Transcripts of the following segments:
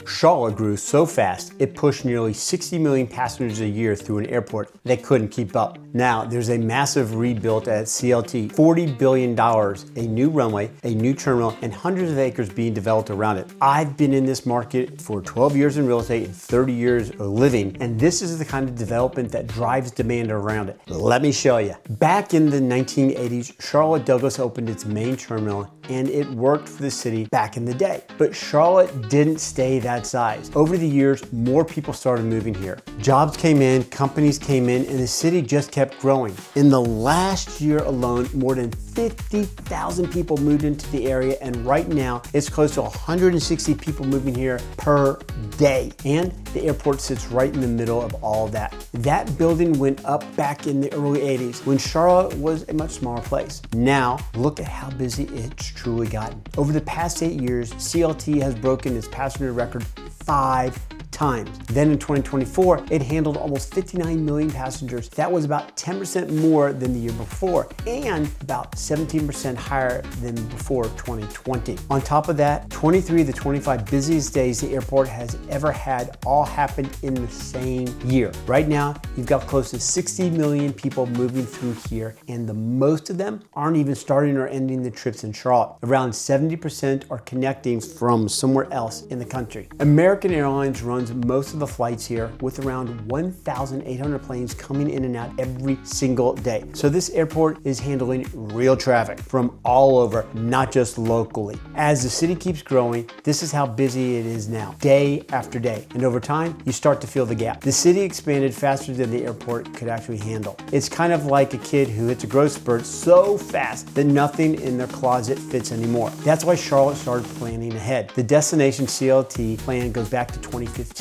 Charlotte grew so fast, it pushed nearly 60 million passengers a year through an airport that couldn't keep up. Now, there's a massive rebuild at CLT, $40 billion, a new runway, a new terminal, and hundreds of acres being developed around it. I've been in this market for 12 years in real estate and 30 years of living, and this is the kind of development that drives demand around it. Let me show you. Back in the 1980s, Charlotte Douglas opened its main terminal, and it worked for the city back in the day. But Charlotte didn't stay that size. Over the years, more people started moving here. Jobs came in, companies came in, and the city just kept growing. In the last year alone, more than 50,000 people moved into the area, and right now it's close to 160 people moving here per day. And the airport sits right in the middle of all of that. That building went up back in the early 80s when Charlotte was a much smaller place. Now, look at how busy it's truly gotten. Over the past 8 years, CLT has broken its passenger record 5 times. Then in 2024, it handled almost 59 million passengers. That was about 10% more than the year before and about 17% higher than before 2020. On top of that, 23 of the 25 busiest days the airport has ever had all happened in the same year. Right now, you've got close to 60 million people moving through here, and the most of them aren't even starting or ending the trips in Charlotte. Around 70% are connecting from somewhere else in the country. American Airlines runs most of the flights here with around 1,800 planes coming in and out every single day. So this airport is handling real traffic from all over, not just locally. As the city keeps growing, this is how busy it is now, day after day. And over time, you start to feel the gap. The city expanded faster than the airport could actually handle. It's kind of like a kid who hits a growth spurt so fast that nothing in their closet fits anymore. That's why Charlotte started planning ahead. The Destination CLT plan goes back to 2015,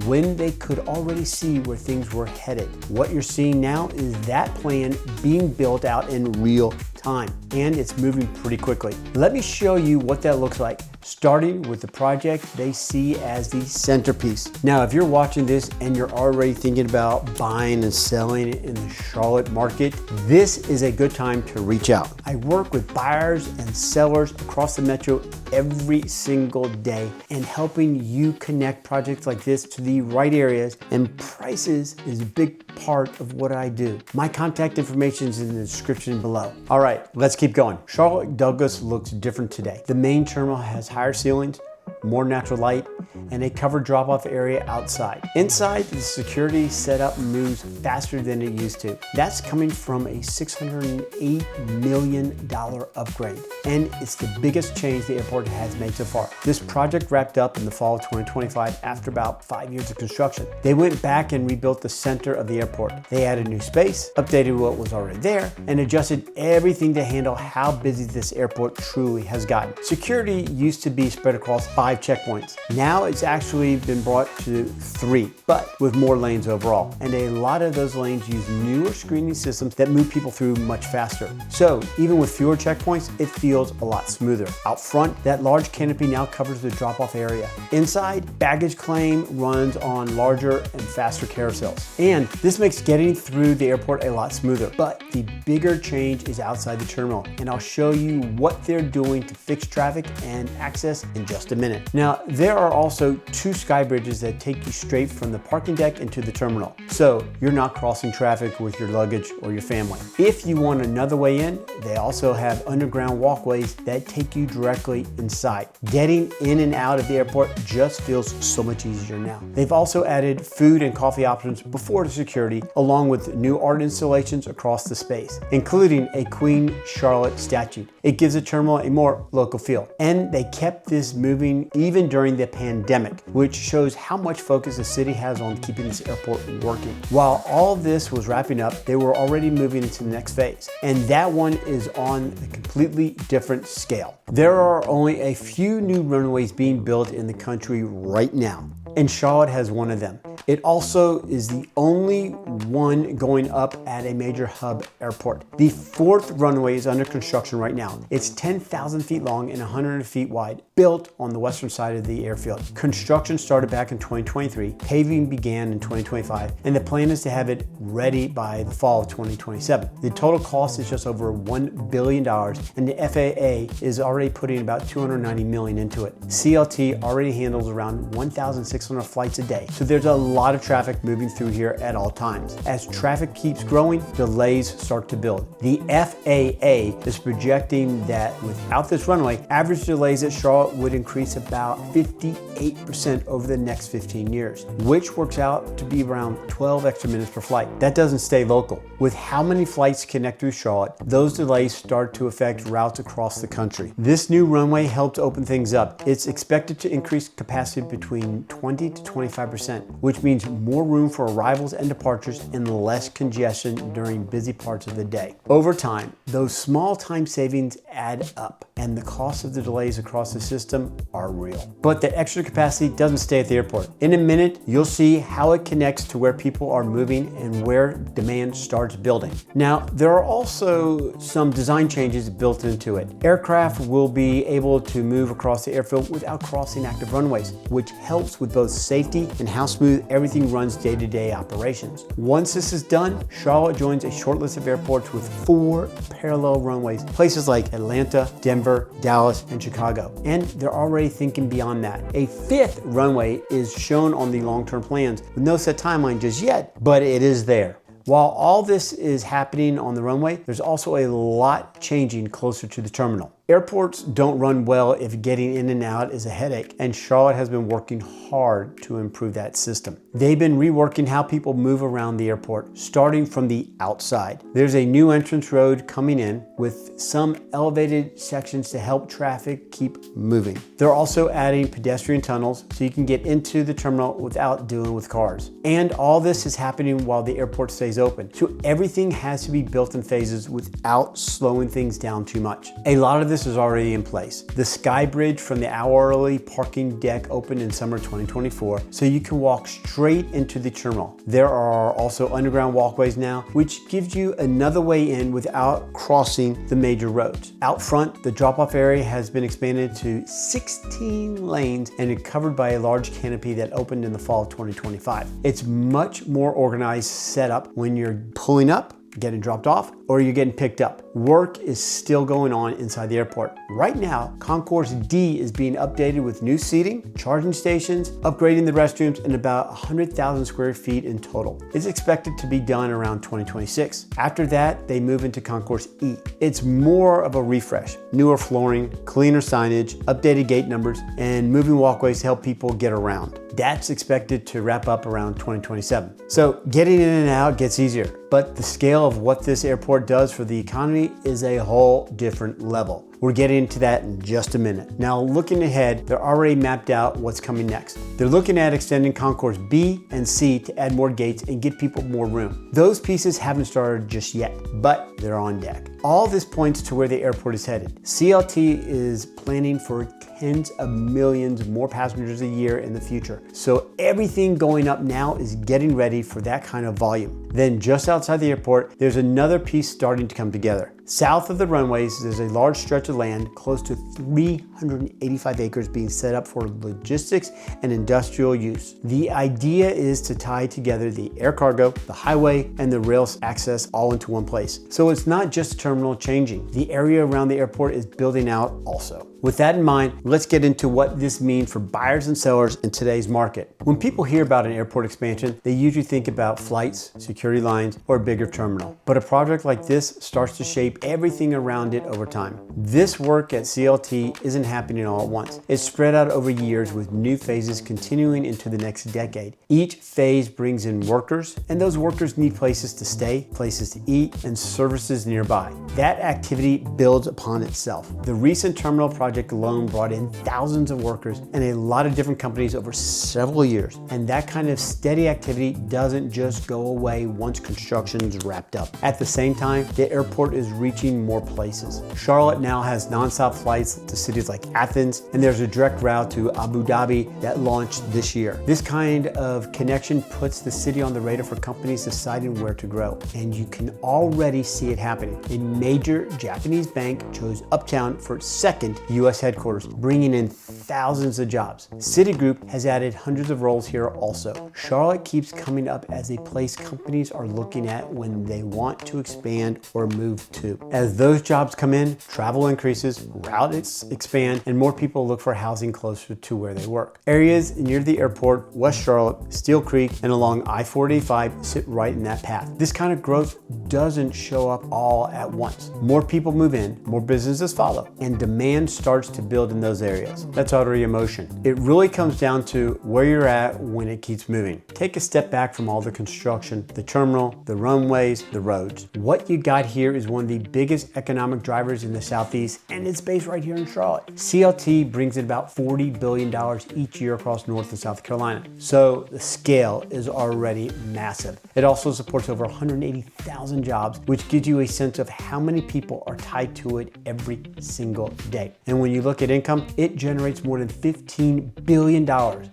when they could already see where things were headed. What you're seeing now is that plan being built out in real time, and it's moving pretty quickly. Let me show you what that looks like, starting with the project they see as the centerpiece. Now, if you're watching this and you're already thinking about buying and selling in the Charlotte market, this is a good time to reach out. I work with buyers and sellers across the metro every single day, and helping you connect projects like this to the right areas and prices is a big part of what I do. My contact information is in the description below. All right, let's keep going. Charlotte Douglas looks different today. The main terminal has higher ceilings, more natural light, and a covered drop-off area outside. Inside, the security setup moves faster than it used to. That's coming from a $608 million upgrade, and it's the biggest change the airport has made so far. This project wrapped up in the fall of 2025 after about 5 years of construction. They went back and rebuilt the center of the airport. They added new space, updated what was already there, and adjusted everything to handle how busy this airport truly has gotten. Security used to be spread across 5 checkpoints. Now it's actually been brought to 3, but with more lanes overall. And a lot of those lanes use newer screening systems that move people through much faster. So even with fewer checkpoints, it feels a lot smoother. Out front, that large canopy now covers the drop-off area. Inside, baggage claim runs on larger and faster carousels. And this makes getting through the airport a lot smoother. But the bigger change is outside the terminal, and I'll show you what they're doing to fix traffic and access in just a minute. Now, there are also 2 sky bridges that take you straight from the parking deck into the terminal, so you're not crossing traffic with your luggage or your family. If you want another way in, they also have underground walkways that take you directly inside. Getting in and out of the airport just feels so much easier now. They've also added food and coffee options before the security, along with new art installations across the space, including a Queen Charlotte statue. It gives the terminal a more local feel. And they kept this moving even during the pandemic, which shows how much focus the city has on keeping this airport working. While all this was wrapping up, they were already moving into the next phase, and that one is on a completely different scale. There are only a few new runways being built in the country right now, and Charlotte has one of them. It also is the only one going up at a major hub airport. The 4th runway is under construction right now. It's 10,000 feet long and 100 feet wide, built on the western side of the airfield. Construction started back in 2023, paving began in 2025, and the plan is to have it ready by the fall of 2027. The total cost is just over $1 billion, and the FAA is already putting about $290 million into it. CLT already handles around 1,600 flights a day, so there's a lot of traffic moving through here at all times. As traffic keeps growing, delays start to build. The FAA is projecting that without this runway, average delays at Charlotte would increase about 58% over the next 15 years, which works out to be around 12 extra minutes per flight. That doesn't stay local. With how many flights connect through Charlotte, those delays start to affect routes across the country. This new runway helps open things up. It's expected to increase capacity between 20 to 25%, which means more room for arrivals and departures and less congestion during busy parts of the day. Over time, those small time savings add up, and the cost of the delays across the system are real. But the extra capacity doesn't stay at the airport. In a minute, you'll see how it connects to where people are moving and where demand starts building. Now, there are also some design changes built into it. Aircraft will be able to move across the airfield without crossing active runways, which helps with both safety and how smooth everything runs day-to-day operations. Once this is done, Charlotte joins a short list of airports with 4 parallel runways, places like Atlanta, Denver, Dallas, and Chicago. And they're already thinking beyond that. A 5th runway is shown on the long-term plans with no set timeline just yet, but it is there. While all this is happening on the runway, there's also a lot changing closer to the terminal. Airports don't run well if getting in and out is a headache, and Charlotte has been working hard to improve that system. They've been reworking how people move around the airport, starting from the outside. There's a new entrance road coming in with some elevated sections to help traffic keep moving. They're also adding pedestrian tunnels so you can get into the terminal without dealing with cars. And all this is happening while the airport stays open, so everything has to be built in phases without slowing things down too much. A lot of this is already in place. The Sky Bridge from the hourly parking deck opened in summer 2024, so you can walk straight into the terminal. There are also underground walkways now, which gives you another way in without crossing the major roads. Out front, the drop-off area has been expanded to 16 lanes and is covered by a large canopy that opened in the fall of 2025. It's much more organized setup when you're pulling up, getting dropped off, or you're getting picked up. Work is still going on inside the airport. Right now, Concourse D is being updated with new seating, charging stations, upgrading the restrooms, and about 100,000 square feet in total. It's expected to be done around 2026. After that, they move into Concourse E. It's more of a refresh. Newer flooring, cleaner signage, updated gate numbers, and moving walkways to help people get around. That's expected to wrap up around 2027. So getting in and out gets easier, but the scale of what this airport does for the economy is a whole different level. We're getting into that in just a minute. Now, looking ahead, they're already mapped out what's coming next. They're looking at extending Concourse B and C to add more gates and give people more room. Those pieces haven't started just yet, but they're on deck. All this points to where the airport is headed. CLT is planning for tens of millions more passengers a year in the future. So everything going up now is getting ready for that kind of volume. Then just outside the airport, there's another piece starting to come together. South of the runways, there's a large stretch of land, close to 385 acres being set up for logistics and industrial use. The idea is to tie together the air cargo, the highway, and the rail access all into one place. So it's not just a terminal changing. The area around the airport is building out also. With that in mind, let's get into what this means for buyers and sellers in today's market. When people hear about an airport expansion, they usually think about flights, security lines, or a bigger terminal. But a project like this starts to shape everything around it over time. This work at CLT isn't happening all at once. It's spread out over years with new phases continuing into the next decade. Each phase brings in workers, and those workers need places to stay, places to eat, and services nearby. That activity builds upon itself. The recent terminal project project alone brought in thousands of workers and a lot of different companies over several years. And that kind of steady activity doesn't just go away once construction's wrapped up. At the same time, the airport is reaching more places. Charlotte now has nonstop flights to cities like Athens, and there's a direct route to Abu Dhabi that launched this year. This kind of connection puts the city on the radar for companies deciding where to grow, and you can already see it happening. A major Japanese bank chose Uptown for its second US headquarters, bringing in thousands of jobs. Citigroup has added hundreds of roles here also. Charlotte keeps coming up as a place companies are looking at when they want to expand or move to. As those jobs come in, travel increases, routes expand, and more people look for housing closer to where they work. Areas near the airport, West Charlotte, Steel Creek, and along I-45 sit right in that path. This kind of growth doesn't show up all at once. More people move in, more businesses follow, and demand starts to build in those areas. That's already emotion. It really comes down to where you're at when it keeps moving. Take a step back from all the construction, the terminal, the runways, the roads. What you got here is one of the biggest economic drivers in the Southeast, and it's based right here in Charlotte. CLT brings in about $40 billion each year across North and South Carolina. So the scale is already massive. It also supports over 180,000 jobs, which gives you a sense of how many people are tied to it every single day. And when you look at income, it generates more than $15 billion.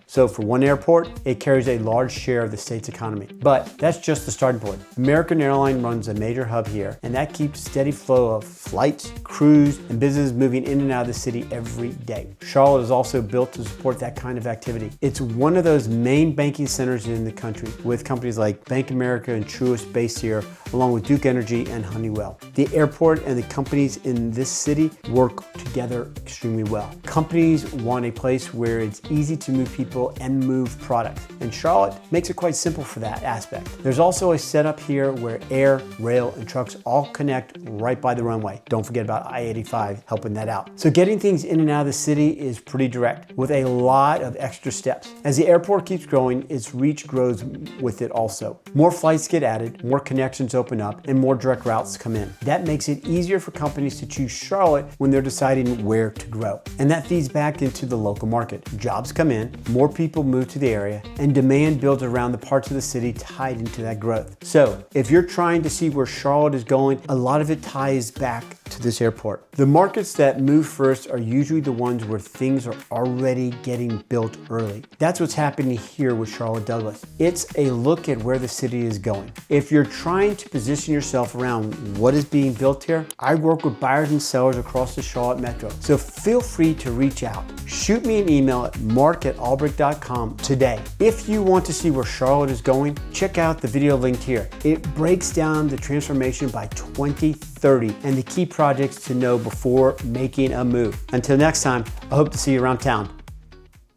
So for one airport, it carries a large share of the state's economy. But that's just the starting point. American Airlines runs a major hub here, and that keeps steady flow of flights, crews, and businesses moving in and out of the city every day. Charlotte is also built to support that kind of activity. It's one of those main banking centers in the country, with companies like Bank of America and Truist based here, along with Duke Energy and Honeywell. The airport and the companies in this city work together extremely well. Companies want a place where it's easy to move people and move products, and Charlotte makes it quite simple for that aspect. There's also a setup here where air, rail, and trucks all connect right by the runway. Don't forget about I-85 helping that out. So getting things in and out of the city is pretty direct, with a lot of extra steps. As the airport keeps growing, its reach grows with it also. More flights get added, more connections open up, and more direct routes come in. That makes it easier for companies to choose Charlotte when they're deciding where to grow. And that feeds back into the local market. Jobs come in, more people move to the area, and demand builds around the parts of the city tied into that growth. So if you're trying to see where Charlotte is going, a lot of it ties back to this airport. The markets that move first are usually the ones where things are already getting built early. That's what's happening here with Charlotte Douglas. It's a look at where the city is going. If you're trying to position yourself around what is being built here, I work with buyers and sellers across the Charlotte Metro. So feel free to reach out. Shoot me an email at mark@albrecht.com today. If you want to see where Charlotte is going, check out the video linked here. It breaks down the transformation by 2030 and the key projects to know before making a move. Until next time, I hope to see you around town.